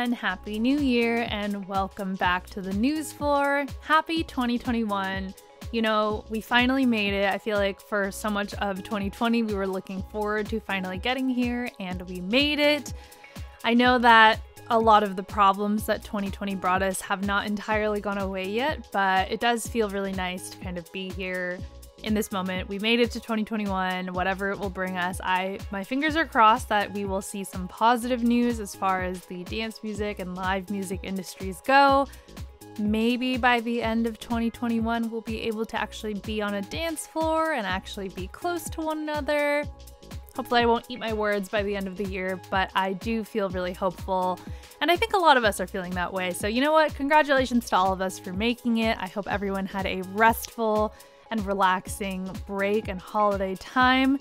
everyone. Happy New Year and welcome back to the Newsfloor. Happy 2021. You know, we finally made it. I feel like for so much of 2020, we were looking forward to finally getting here and we made it. I know that a lot of the problems that 2020 brought us have not entirely gone away yet, but it does feel really nice to kind of be here in this moment. We made it to 2021, whatever it will bring us. My fingers are crossed that we will see some positive news as far as the dance music and live music industries go. Maybe by the end of 2021, we'll be able to actually be on a dance floor and actually be close to one another. Hopefully I won't eat my words by the end of the year, but I do feel really hopeful. And I think a lot of us are feeling that way. So you know what? Congratulations to all of us for making it. I hope everyone had a restful and relaxing break and holiday time.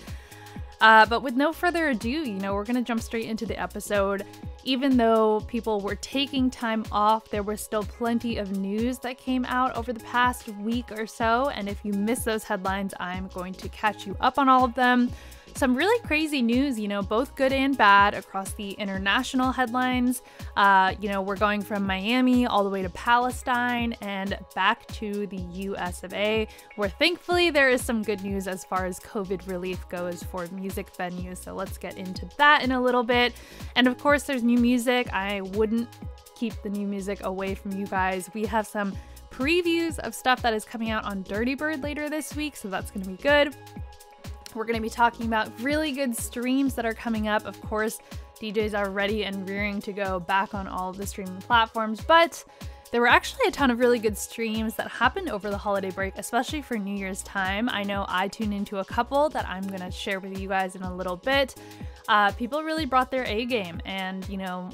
But with no further ado, we're going to jump straight into the episode. Even though people were taking time off, there was still plenty of news that came out over the past week or so. And if you missed those headlines, I'm going to catch you up on all of them. Some really crazy news, both good and bad across the international headlines. We're going from Miami all the way to Palestine and back to the US of A, where thankfully there is some good news as far as COVID relief goes for music venues. So let's get into that in a little bit. And of course, there's new music. I wouldn't keep the new music away from you guys. We have some previews of stuff that is coming out on Dirty Bird later this week, so that's going to be good. We're going to be talking about really good streams that are coming up. Of course, DJs are ready and rearing to go back on all of the streaming platforms, but there were actually a ton of really good streams that happened over the holiday break, especially for New Year's time. I know I tuned into a couple that I'm going to share with you guys in a little bit. People really brought their A game and,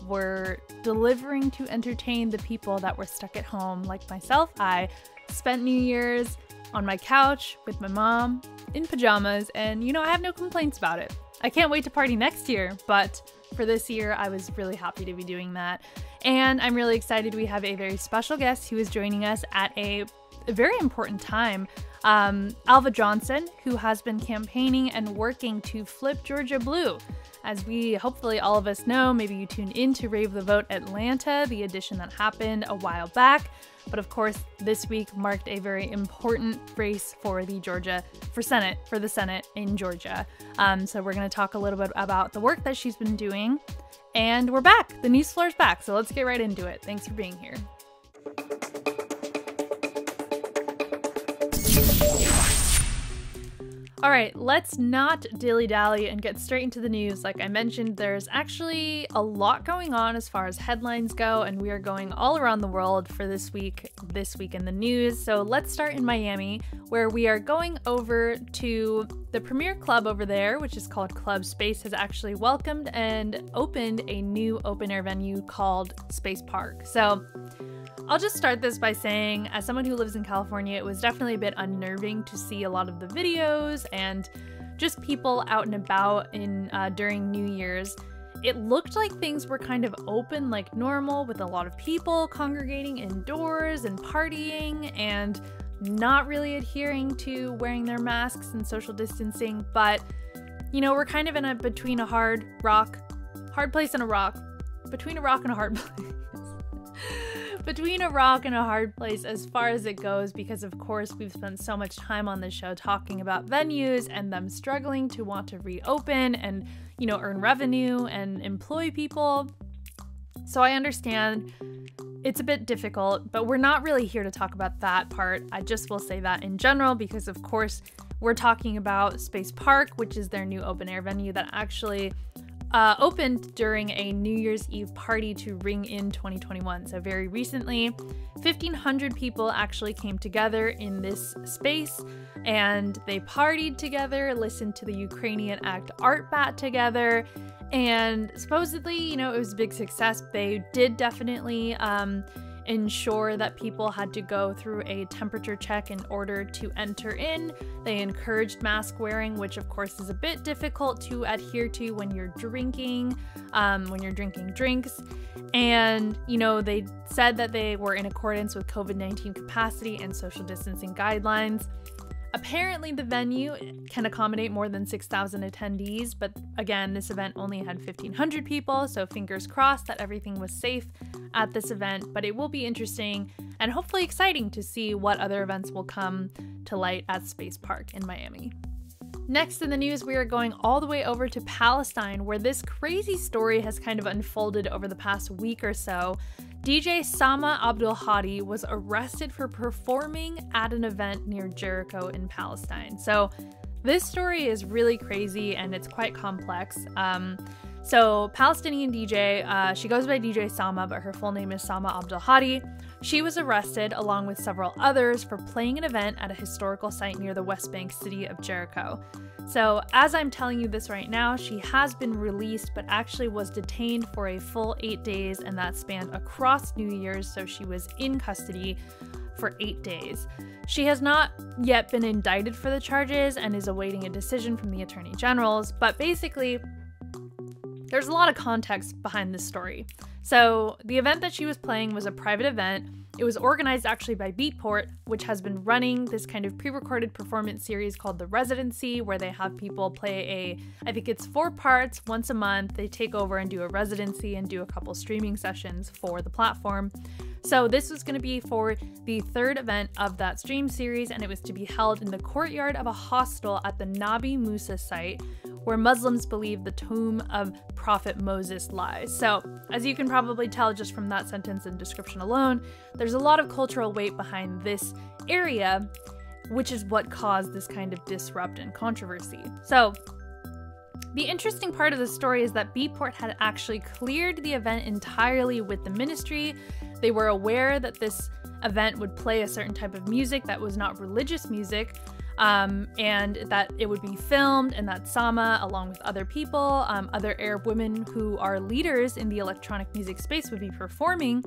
were delivering to entertain the people that were stuck at home. Like myself, I spent New Year's on my couch with my mom in pajamas, and I have no complaints about it. I can't wait to party next year, but for this year I was really happy to be doing that. And I'm really excited we have a very special guest who is joining us at a very important time. Alva Johnson, who has been campaigning and working to flip Georgia blue. As we hopefully all of us know, maybe you tuned in to Rave the Vote Atlanta, the edition that happened a while back. But of course, this week marked a very important race for the Senate in Georgia. So we're going to talk a little bit about the work that she's been doing. And we're back. The Newsfloor's back. So let's get right into it. Thanks for being here. All right, let's not dilly-dally and get straight into the news. Like I mentioned, there's actually a lot going on as far as headlines go, and we are going all around the world for this week in the news. So let's start in Miami, where we are going over to the premier club over there, which is called Club Space, has actually welcomed and opened a new open-air venue called Space Park. So I'll just start this by saying, as someone who lives in California, it was definitely a bit unnerving to see a lot of the videos and just people out and about during New Year's. It looked like things were kind of open like normal, with a lot of people congregating indoors and partying and not really adhering to wearing their masks and social distancing. But, we're kind of in between a hard place and a rock, between a rock and a hard place. Between a rock and a hard place as far as it goes, because of course we've spent so much time on this show talking about venues and them struggling to want to reopen and, earn revenue and employ people. So I understand it's a bit difficult, but we're not really here to talk about that part. I just will say that in general, because of course we're talking about Space Park, which is their new open air venue that actually opened during a New Year's Eve party to ring in 2021. So very recently, 1,500 people actually came together in this space and they partied together, listened to the Ukrainian act Art Bat together, and supposedly, it was a big success. They did definitely ensure that people had to go through a temperature check in order to enter in. They encouraged mask wearing, which of course is a bit difficult to adhere to when you're drinking drinks. And, they said that they were in accordance with COVID-19 capacity and social distancing guidelines. Apparently the venue can accommodate more than 6,000 attendees, but again, this event only had 1,500 people, so fingers crossed that everything was safe at this event. But it will be interesting and hopefully exciting to see what other events will come to light at Space Park in Miami. Next in the news, we are going all the way over to Palestine, where this crazy story has kind of unfolded over the past week or so. DJ Sama Abdul Hadi was arrested for performing at an event near Jericho in Palestine. So this story is really crazy and it's quite complex. So Palestinian DJ, she goes by DJ Sama, but her full name is Sama Abdul Hadi. She was arrested along with several others for playing an event at a historical site near the West Bank city of Jericho. So as I'm telling you this right now, she has been released, but actually was detained for a full 8 days, and that spanned across New Year's, so she was in custody for 8 days. She has not yet been indicted for the charges and is awaiting a decision from the Attorney General's, but basically, there's a lot of context behind this story. So the event that she was playing was a private event. It was organized actually by Beatport, which has been running this kind of pre-recorded performance series called The Residency, where they have people play I think it's 4 parts once a month. They take over and do a residency and do a couple streaming sessions for the platform. So this was going to be for the 3rd event of that stream series, and it was to be held in the courtyard of a hostel at the Nabi Musa site, where Muslims believe the tomb of Prophet Moses lies. So, as you can probably tell just from that sentence and description alone, there's a lot of cultural weight behind this area, which is what caused this kind of disrupt and controversy. So, the interesting part of the story is that Beatport had actually cleared the event entirely with the ministry. They were aware that this event would play a certain type of music that was not religious music, and that it would be filmed, and that Sama, along with other people, other Arab women who are leaders in the electronic music space, would be performing.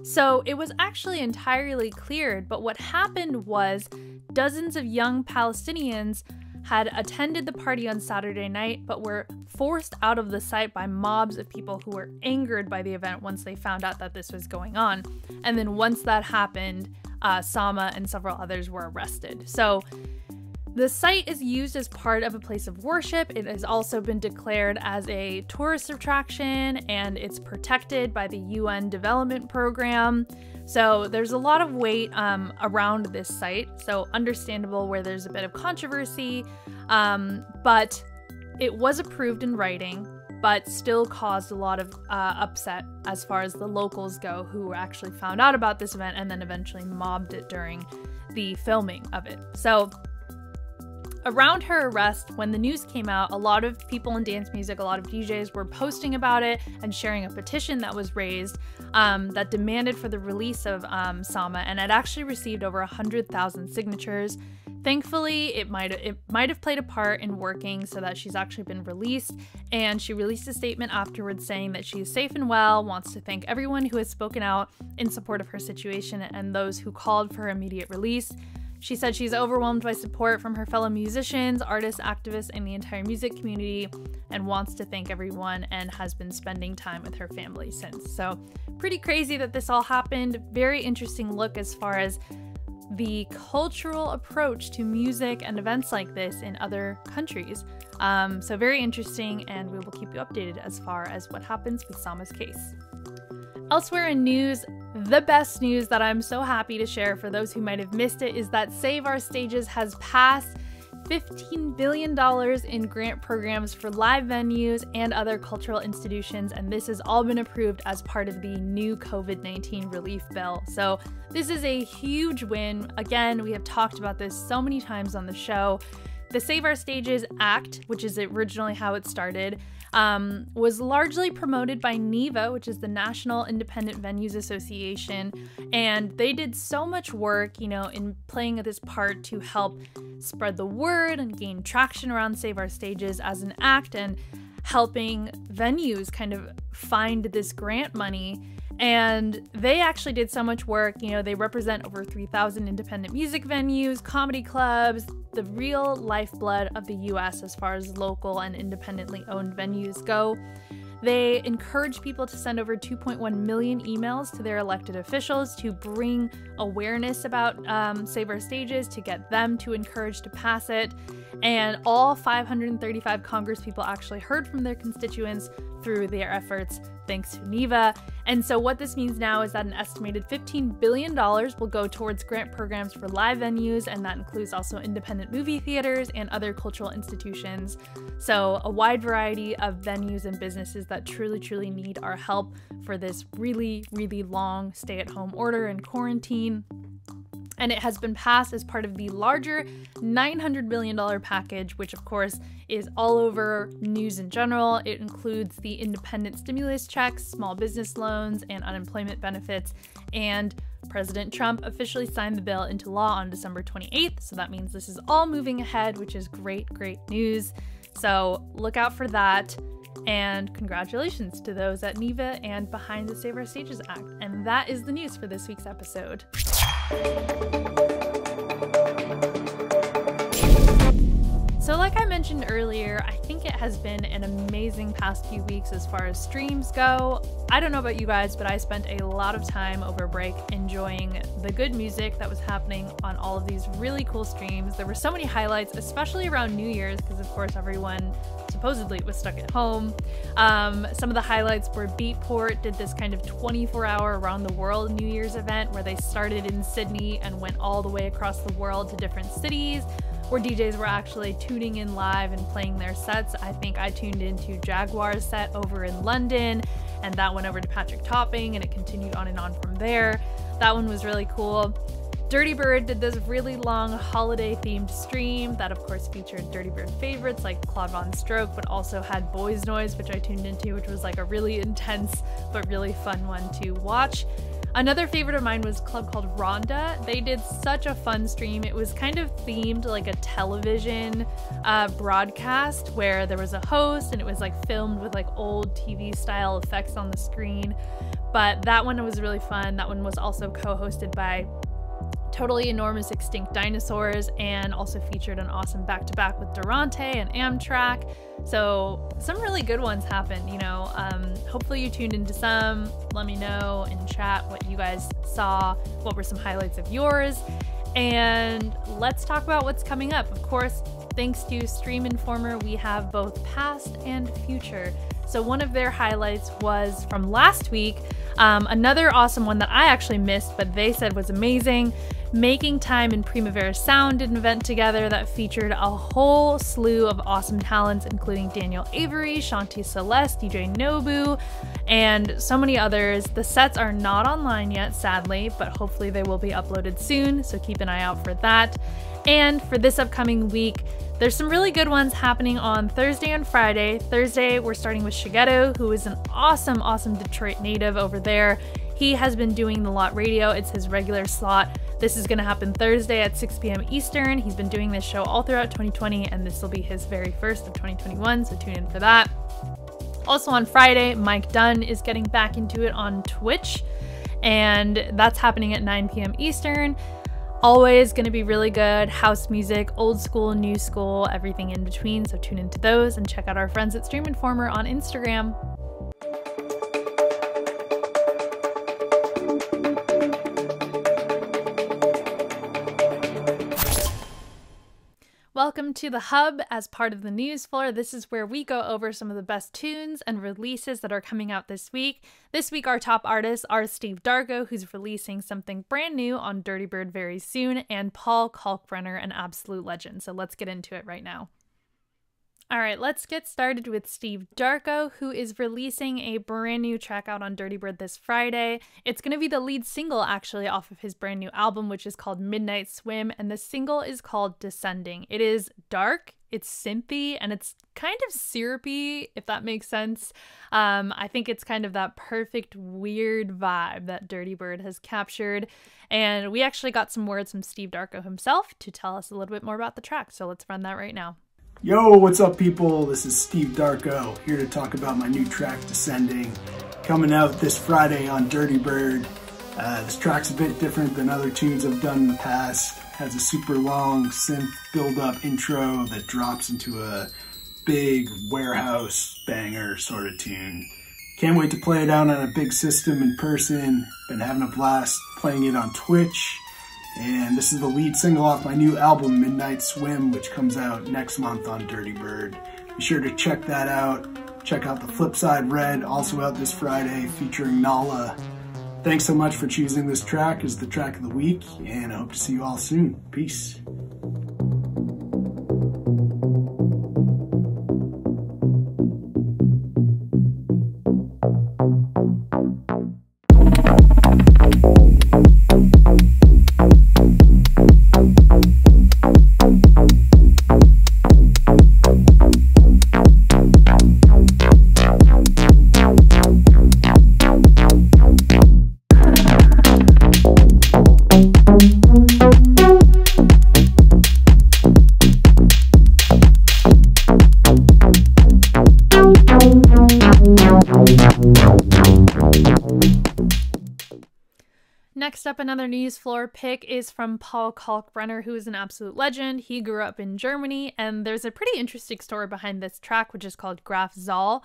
So it was actually entirely cleared, but what happened was dozens of young Palestinians had attended the party on Saturday night, but were forced out of the site by mobs of people who were angered by the event once they found out that this was going on. And then once that happened, Sama and several others were arrested. So the site is used as part of a place of worship. It has also been declared as a tourist attraction, and it's protected by the UN Development Program. So there's a lot of weight around this site, so understandable where there's a bit of controversy, but it was approved in writing, but still caused a lot of upset as far as the locals go, who actually found out about this event and then eventually mobbed it during the filming of it. So around her arrest, when the news came out, a lot of people in dance music, a lot of DJs were posting about it and sharing a petition that was raised that demanded for the release of Sama, and it actually received over 100,000 signatures. Thankfully, it might have played a part in working so that she's actually been released, and she released a statement afterwards saying that she is safe and well, wants to thank everyone who has spoken out in support of her situation and those who called for her immediate release. She said she's overwhelmed by support from her fellow musicians, artists, activists, and the entire music community, and wants to thank everyone, and has been spending time with her family since. So pretty crazy that this all happened. Very interesting look as far as the cultural approach to music and events like this in other countries. So very interesting, and we will keep you updated as far as what happens with Sama's case. Elsewhere in news, the best news that I'm so happy to share for those who might have missed it is that Save Our Stages has passed $15 billion in grant programs for live venues and other cultural institutions, and this has all been approved as part of the new COVID-19 relief bill. So this is a huge win. Again, we have talked about this so many times on the show. The Save Our Stages Act, which is originally how it started, was largely promoted by NIVA, which is the National Independent Venues Association, and they did so much work, in playing this part to help spread the word and gain traction around Save Our Stages as an act, and helping venues kind of find this grant money. And they actually did so much work. They represent over 3,000 independent music venues, comedy clubs, the real lifeblood of the US as far as local and independently owned venues go. They encourage people to send over 2.1 million emails to their elected officials to bring awareness about Save Our Stages, to get them to encourage to pass it. And all 535 congresspeople actually heard from their constituents through their efforts, thanks to NEVA. And so what this means now is that an estimated $15 billion will go towards grant programs for live venues, and that includes also independent movie theaters and other cultural institutions. So a wide variety of venues and businesses that truly need our help for this really long stay-at-home order and quarantine. And it has been passed as part of the larger $900 billion package, which of course is all over news in general. It includes the independent stimulus checks, small business loans, and unemployment benefits. And President Trump officially signed the bill into law on December 28th. So that means this is all moving ahead, which is great news. So look out for that. And congratulations to those at NEVA and behind the Save Our Stages Act. And that is the news for this week's episode. So like I mentioned earlier, I think it has been an amazing past few weeks as far as streams go. I don't know about you guys, but I spent a lot of time over break enjoying the good music that was happening on all of these really cool streams. There were so many highlights, especially around New Year's, because of course everyone supposedly was stuck at home. Some of the highlights were Beatport did this kind of 24-hour around the world New Year's event where they started in Sydney and went all the way across the world to different cities, where DJs were actually tuning in live and playing their sets. I think I tuned into Jaguar's set over in London, and that went over to Patrick Topping, and it continued on and on from there. That one was really cool. Dirty Bird did this really long holiday-themed stream that of course featured Dirty Bird favorites like Claude Von Stroke, but also had Boys Noise, which I tuned into, which was like a really intense but really fun one to watch. Another favorite of mine was a club called Rhonda. They did such a fun stream. It was kind of themed like a television broadcast where there was a host and it was like filmed with like old TV style effects on the screen. But that one was really fun. That one was also co-hosted by Totally Enormous Extinct Dinosaurs and also featured an awesome back-to-back with Durante and Amtrak. So some really good ones happened, you know. Hopefully you tuned into some. Let me know in chat what you guys saw, what were some highlights of yours, and let's talk about what's coming up. Of course, thanks to Stream Informer, we have both past and future. So one of their highlights was from last week, another awesome one that I actually missed, but they said was amazing. Making Time and Primavera Sound did an event together that featured a whole slew of awesome talents, including Daniel Avery, Shanti Celeste, DJ Nobu, and so many others. The sets are not online yet, sadly, but hopefully they will be uploaded soon, so keep an eye out for that. And for this upcoming week, there's some really good ones happening on Thursday and Friday. Thursday, we're starting with Shigeto, who is an awesome Detroit native over there. He has been doing the Lot Radio. It's his regular slot. This is going to happen Thursday at 6 p.m. Eastern. He's been doing this show all throughout 2020, and this will be his very first of 2021, so tune in for that. Also on Friday, Mike Dunn is getting back into it on Twitch, and that's happening at 9 p.m. Eastern. Always going to be really good. House music, old school, new school, everything in between, so tune into those and check out our friends at Stream Informer on Instagram. Welcome to the Hub as part of the Newsfloor. This is where we go over some of the best tunes and releases that are coming out this week. This week, our top artists are Steve Darko, who's releasing something brand new on Dirty Bird very soon, and Paul Kalkbrenner, an absolute legend. So let's get into it right now. All right, let's get started with Steve Darko, who is releasing a brand new track out on Dirty Bird this Friday. It's going to be the lead single, actually, off of his brand new album, which is called Midnight Swim, and the single is called Descending. It is dark, it's synthy, and it's kind of syrupy, if that makes sense. I think it's kind of that perfect weird vibe that Dirty Bird has captured, and we actually got some words from Steve Darko himself to tell us a little bit more about the track, so let's run that right now. Yo, what's up people? This is Steve Darko, here to talk about my new track, Descending, coming out this Friday on Dirty Bird. This track's a bit different than other tunes I've done in the past. It has a super long synth build-up intro that drops into a big warehouse banger sort of tune. Can't wait to play it out on a big system in person. Been having a blast playing it on Twitch. And this is the lead single off my new album, Midnight Swim, which comes out next month on Dirty Bird. Be sure to check that out. Check out the Flipside Red, also out this Friday, featuring Nala. Thanks so much for choosing this track as the track of the week, and I hope to see you all soon. Peace. Next up, another Newsfloor pick is from Paul Kalkbrenner, who is an absolute legend. He grew up in Germany, and there's a pretty interesting story behind this track, which is called Graf Zahl.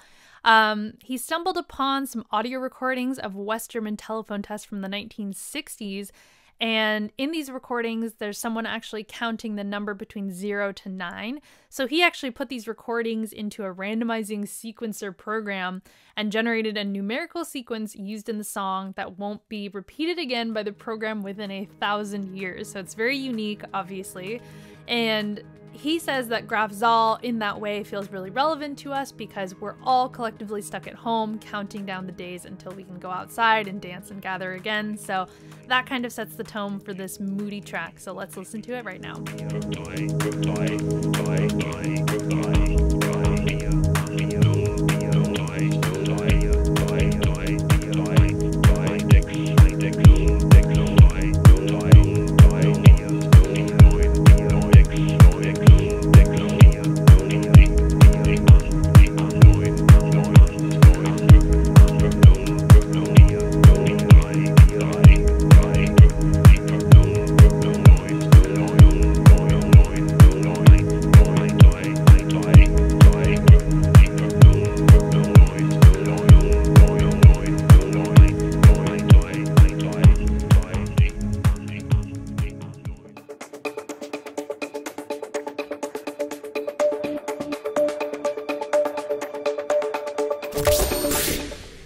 He stumbled upon some audio recordings of West German telephone tests from the 1960s, and in these recordings, there's someone actually counting the number between 0 to 9. So he actually put these recordings into a randomizing sequencer program and generated a numerical sequence used in the song that won't be repeated again by the program within 1,000 years. So it's very unique, obviously. And he says that Graf Zahl in that way feels really relevant to us because we're all collectively stuck at home counting down the days until we can go outside and dance and gather again. So that kind of sets the tone for this moody track. So let's listen to it right now.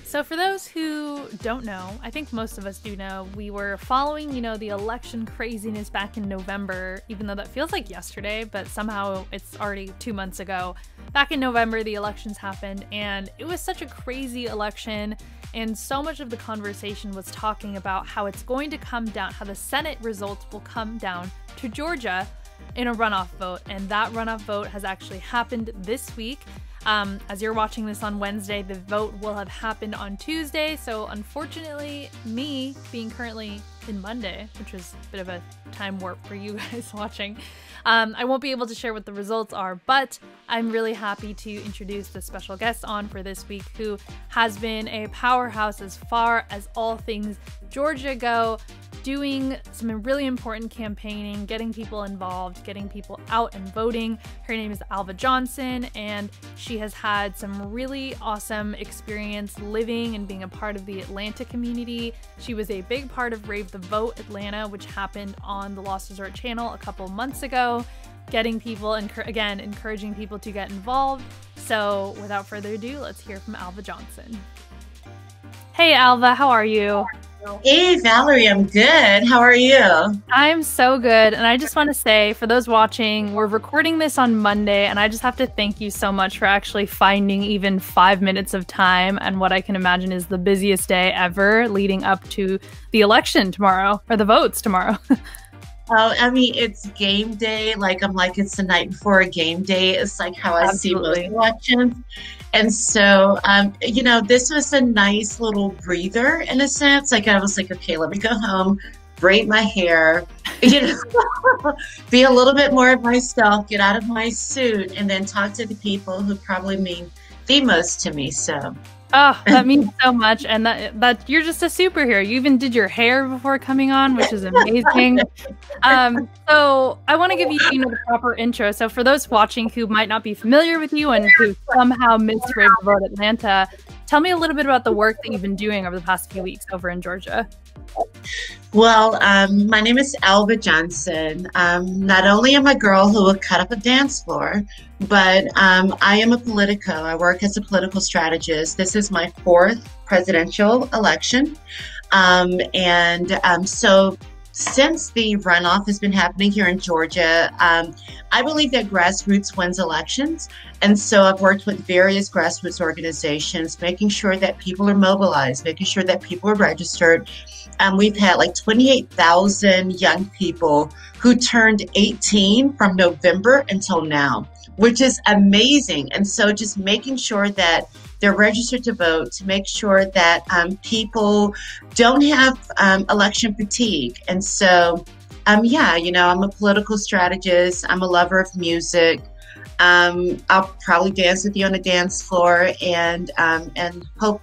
So for those who don't know, I think most of us do know, we were following, the election craziness back in November, even though that feels like yesterday, but somehow it's already 2 months ago. Back in November, the elections happened, and it was such a crazy election, and so much of the conversation was talking about how it's going to come down, how the Senate results will come down to Georgia in a runoff vote, and that runoff vote has actually happened this week. As you're watching this on Wednesday, the vote will have happened on Tuesday, so unfortunately, me being currently in Monday, which is a bit of a time warp for you guys watching, I won't be able to share what the results are, but I'm really happy to introduce the special guest on for this week, who has been a powerhouse as far as all things Georgia go, doing some really important campaigning, getting people involved, getting people out and voting. Her name is Alva Johnson, and she has had some really awesome experience living and being a part of the Atlanta community. She was a big part of Rave the Vote Atlanta, which happened on the Lost Resort channel a couple months ago, getting people, again, encouraging people to get involved. So without further ado, let's hear from Alva Johnson. Hey Alva, how are you? Hey Valerie, I'm good. How are you? I'm so good. And I just want to say, for those watching, we're recording this on Monday, and I just have to thank you so much for actually finding even 5 minutes of time and what I can imagine is the busiest day ever leading up to the election tomorrow, or the votes tomorrow. Oh, I mean, it's game day. It's the night before a game day. It's like how I see most elections. And so, this was a nice little breather in a sense. I was like, okay, let me go home, braid my hair, be a little bit more of myself, get out of my suit, and then talk to the people who probably mean the most to me. So Oh, that means so much. And that you're just a superhero. You even did your hair before coming on, which is amazing. So I want to give you, the proper intro. So for those watching who might not be familiar with you and who somehow missed Rave the Vote Atlanta, tell me a little bit about the work that you've been doing over the past few weeks over in Georgia. Well, my name is Alva Johnson. Not only am I a girl who will cut up a dance floor, but I am a politico. I work as a political strategist. This is my 4th presidential election. So since the runoff has been happening here in Georgia, I believe that grassroots wins elections. And so I've worked with various grassroots organizations, making sure that people are mobilized, making sure that people are registered. We've had like 28,000 young people who turned 18 from November until now, which is amazing. And so just making sure that they're registered to vote, to make sure that people don't have election fatigue. And so, I'm a political strategist. I'm a lover of music. I'll probably dance with you on the dance floor, and hope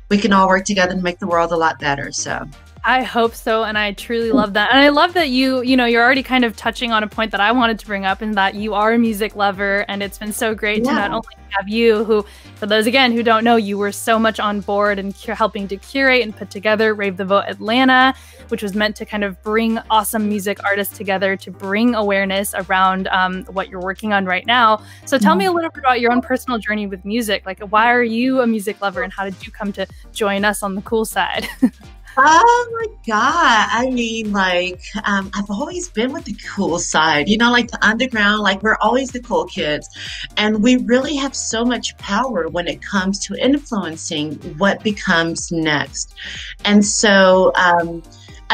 we can all work together to make the world a lot better. So I hope so, and I truly love that. And I love that you're already kind of touching on a point that I wanted to bring up, in that you are a music lover, and it's been so great to not only have you, who, for those again who don't know, you were so much on board and helping to curate and put together Rave the Vote Atlanta, which was meant to kind of bring awesome music artists together to bring awareness around what you're working on right now. So tell me a little bit about your own personal journey with music. Like, why are you a music lover, and how did you come to join us on the cool side? Oh my God. I mean, I've always been with the cool side, like the underground, like we're always the cool kids. And we really have so much power when it comes to influencing what becomes next. And so,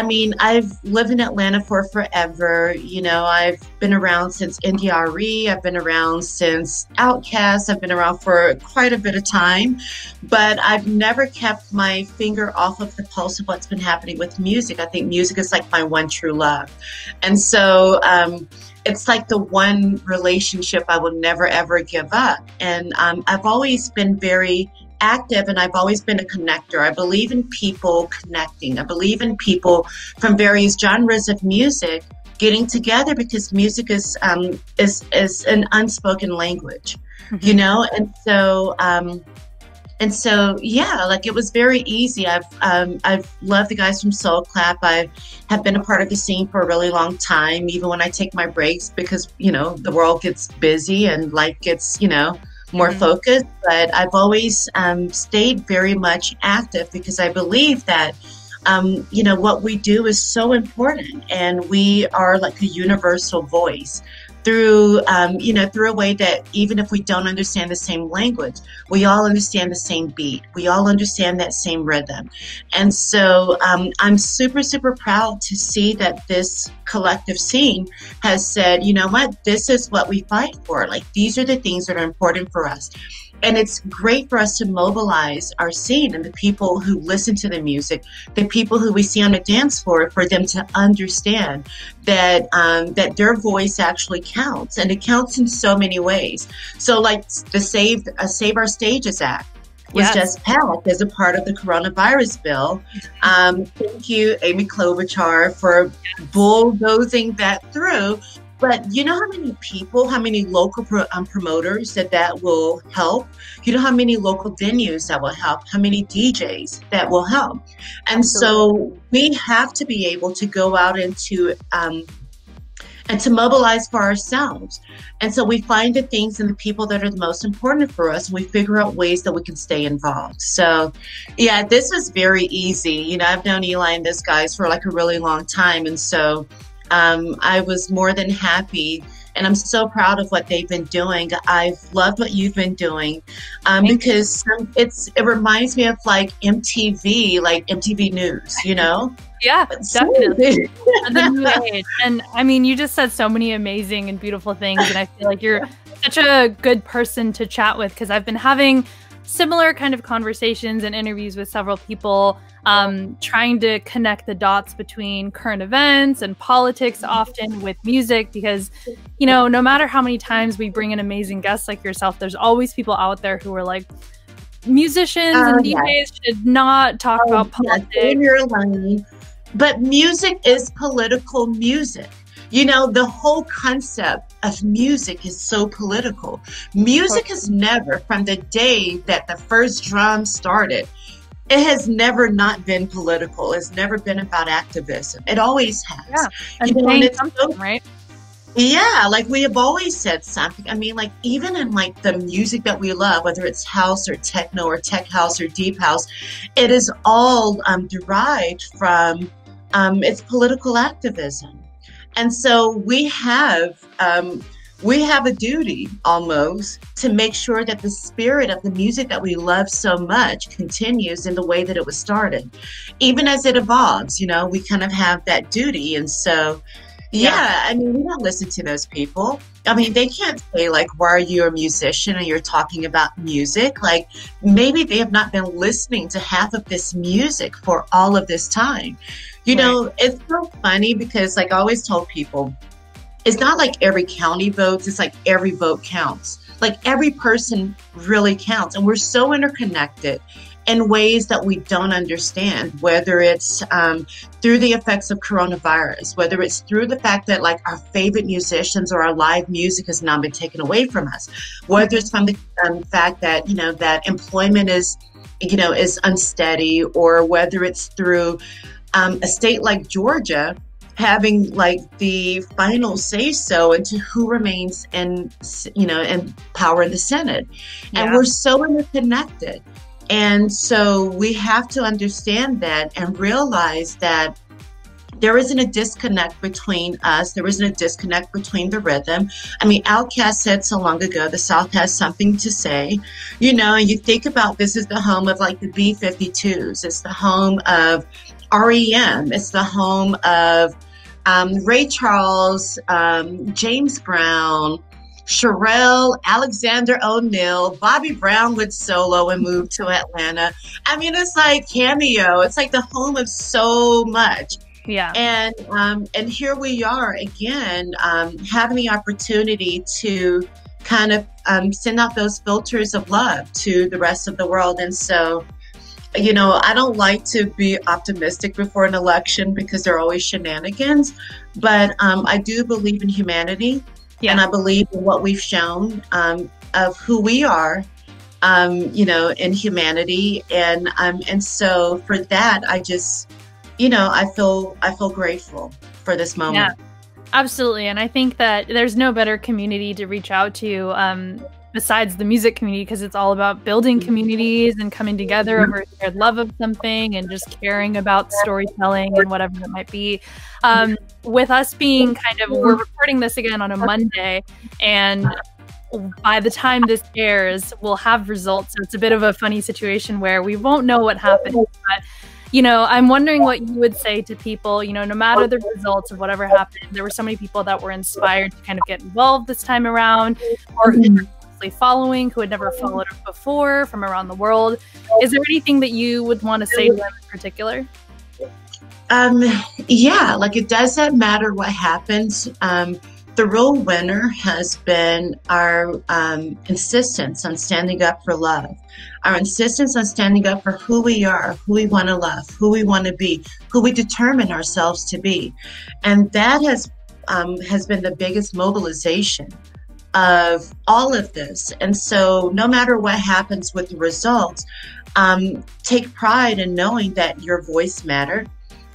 I've lived in Atlanta for forever. I've been around since NDRE. I've been around since Outkast. I've been around for quite a bit of time, but I've never kept my finger off of the pulse of what's been happening with music. I think music is like my one true love. And so, it's like the one relationship I will never, ever give up. And I've always been very active, and I've always been a connector. I believe in people connecting. I believe in people from various genres of music getting together, because music is an unspoken language, And so, it was very easy. I've loved the guys from Soul Clap. I have been a part of the scene for a really long time, even when I take my breaks, because, the world gets busy and life gets, more focused. But I've always stayed very much active, because I believe that, what we do is so important, and we are like a universal voice through a way that even if we don't understand the same language, we all understand the same beat. We all understand that same rhythm. And so I'm super, super proud to see that this collective scene has said, you know what, this is what we fight for. Like, these are the things that are important for us. And it's great for us to mobilize our scene and the people who listen to the music, the people who we see on the dance floor, for them to understand that that their voice actually counts, and it counts in so many ways. So, like the Save Our Stages Act was just passed as a part of the coronavirus bill. Thank you, Amy Klobuchar, for bulldozing that through. But you know how many people, how many local promoters that will help? You know how many local venues that will help? How many DJs that will help? And so we have to be able to go out and to mobilize for ourselves. And so we find the things and the people that are the most important for us, and we figure out ways that we can stay involved. So yeah, this was very easy. I've known Eli and this guys for like a really long time. And so I was more than happy, and I'm so proud of what they've been doing. I've loved what you've been doing, because it reminds me of like MTV News, Yeah, definitely. The new age. And I mean, you just said so many amazing and beautiful things, and I feel like you're such a good person to chat with, because I've been having similar kind of conversations and interviews with several people, trying to connect the dots between current events and politics, often with music, because, no matter how many times we bring in amazing guests like yourself, there's always people out there who are like, musicians and yeah. DJs should not talk about politics. In your lane. But music is political music. You know, the whole concept of music is so political. Music has never, from the day that the first drum started, it has never not been political. It's never been about activism. It always has. Yeah, and you know, and it's something, right? Yeah, like we have always said something. I mean, like even in like the music that we love, whether it's house or techno or tech house or deep house, it is all derived from its political activism. And so we have a duty almost to make sure that the spirit of the music that we love so much continues in the way that it was started. Even as it evolves, you know, we kind of have that duty. And so, yeah, I mean, we don't listen to those people. I mean, they can't say like, why are you a musician and you're talking about music? Like maybe they have not been listening to half of this music for all of this time. You know, it's so funny because like I always told people, it's not like every county votes, it's like every vote counts. Like every person really counts. And we're so interconnected in ways that we don't understand, whether it's through the effects of coronavirus, whether it's through the fact that like our favorite musicians or our live music has now been taken away from us, whether it's from the fact that, you know, that employment is unsteady, or whether it's through a state like Georgia having like the final say so into who remains in power in the Senate. And we're so interconnected. And so we have to understand that and realize that there isn't a disconnect between us. There isn't a disconnect between the rhythm. I mean, Outkast said so long ago, the South has something to say, you know, and you think about this is the home of like the B-52s. It's the home of REM. It's the home of Ray Charles, James Brown, Sherelle, Alexander O'Neal, Bobby Brown would solo and move to Atlanta. I mean, it's like Cameo. It's like the home of so much. Yeah. And here we are again, having the opportunity to kind of send out those filters of love to the rest of the world. And so, you know, I don't like to be optimistic before an election because there are always shenanigans, but I do believe in humanity. Yeah. And I believe in what we've shown of who we are, you know, in humanity. And so for that, I just, you know, I feel grateful for this moment. Yeah, absolutely. And I think that there's no better community to reach out to besides the music community, because it's all about building communities and coming together over shared love of something and just caring about storytelling and whatever it might be. With us being kind of, we're recording this again on a Monday, and by the time this airs, we'll have results. So it's a bit of a funny situation where we won't know what happened. But, you know, I'm wondering what you would say to people, you know, no matter the results of whatever happened. There were so many people that were inspired to kind of get involved this time around, or who were following, who had never followed it before from around the world. Is there anything that you would want to say to them in particular? Yeah, like it doesn't matter what happens. The real winner has been our insistence on standing up for love, our insistence on standing up for who we are, who we want to love, who we want to be, who we determine ourselves to be. And that has been the biggest mobilization of all of this. And so no matter what happens with the results, take pride in knowing that your voice mattered,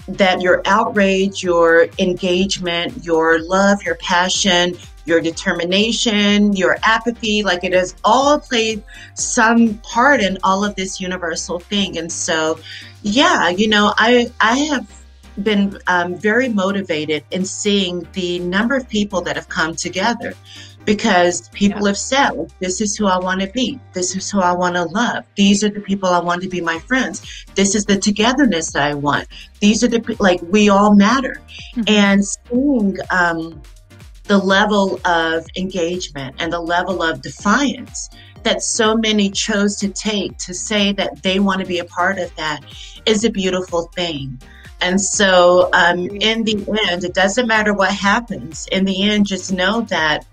that your outrage, your engagement, your love, your passion, your determination, your apathy, like it has all played some part in all of this universal thing. And so, yeah, you know, I have been very motivated in seeing the number of people that have come together, because people have said, this is who I want to be. This is who I want to love. These are the people I want to be my friends. This is the togetherness that I want. These are the, like, we all matter. And seeing the level of engagement and the level of defiance that so many chose to take to say that they want to be a part of that is a beautiful thing. And so in the end, it doesn't matter what happens. In the end, just know that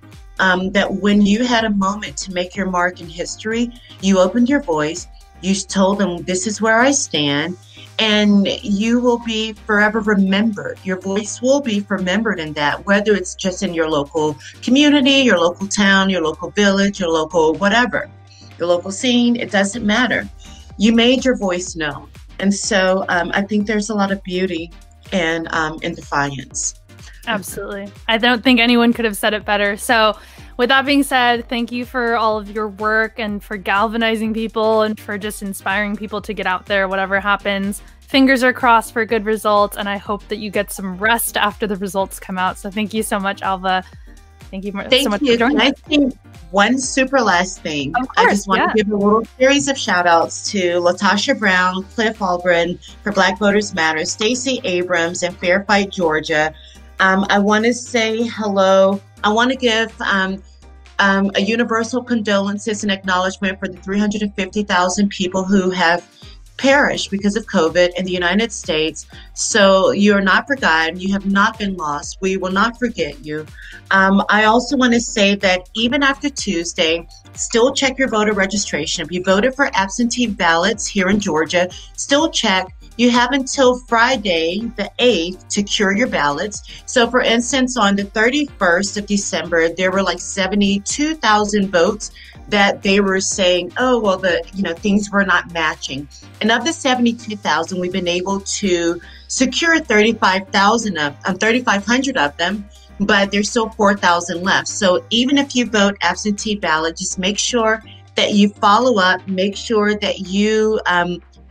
that when you had a moment to make your mark in history, you opened your voice, You told them, this is where I stand, and you will be forever remembered. Your voice will be remembered in that, whether it's just in your local community, your local town, your local village, your local whatever, your local scene, it doesn't matter. You made your voice known. And so I think there's a lot of beauty in defiance. Absolutely. I don't think anyone could have said it better. So with that being said, thank you for all of your work and for galvanizing people and for just inspiring people to get out there, whatever happens. Fingers are crossed for good results, and I hope that you get some rest after the results come out. So thank you so much, Alva. Thank you so much for joining us. I think one super last thing. I just want to give a little series of shout outs to Latasha Brown, Cliff Albrin for Black Voters Matter, Stacey Abrams in Fair Fight, Georgia. I want to say hello. I want to give a universal condolences and acknowledgement for the 350,000 people who have perished because of COVID in the United States. So you are not forgotten. You have not been lost. We will not forget you. I also want to say that even after Tuesday, still check your voter registration. If you voted for absentee ballots here in Georgia, still check. You have until Friday, the 8th, to cure your ballots. So for instance, on the 31st of December, there were like 72,000 votes that they were saying, oh, well, things were not matching. And of the 72,000, we've been able to secure 3,500 of them, but there's still 4,000 left. So even if you vote absentee ballot, just make sure that you follow up, make sure that you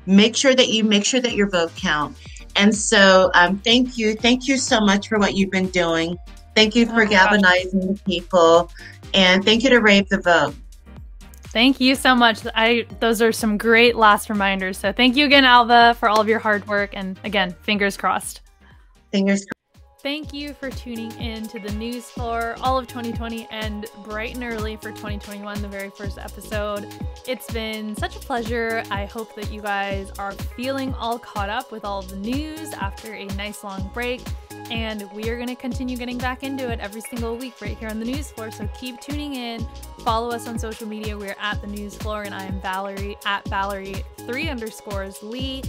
make sure that your vote count. And so thank you so much for what you've been doing. Thank you for galvanizing the people, and thank you to Rave the Vote. Thank you so much. Those are some great last reminders. So thank you again, Alva, for all of your hard work. And again, fingers crossed. Fingers crossed. Thank you for tuning in to the News Floor, all of 2020 and bright and early for 2021, the very first episode. It's been such a pleasure. I hope that you guys are feeling all caught up with all of the news after a nice long break. And we are going to continue getting back into it every single week right here on the News Floor. So keep tuning in. Follow us on social media. We're at the News Floor, and I am Valerie at Valerie_Lee.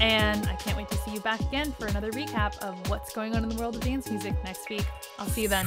And I can't wait to see you back again for another recap of what's going on in the world of dance music next week. I'll see you then.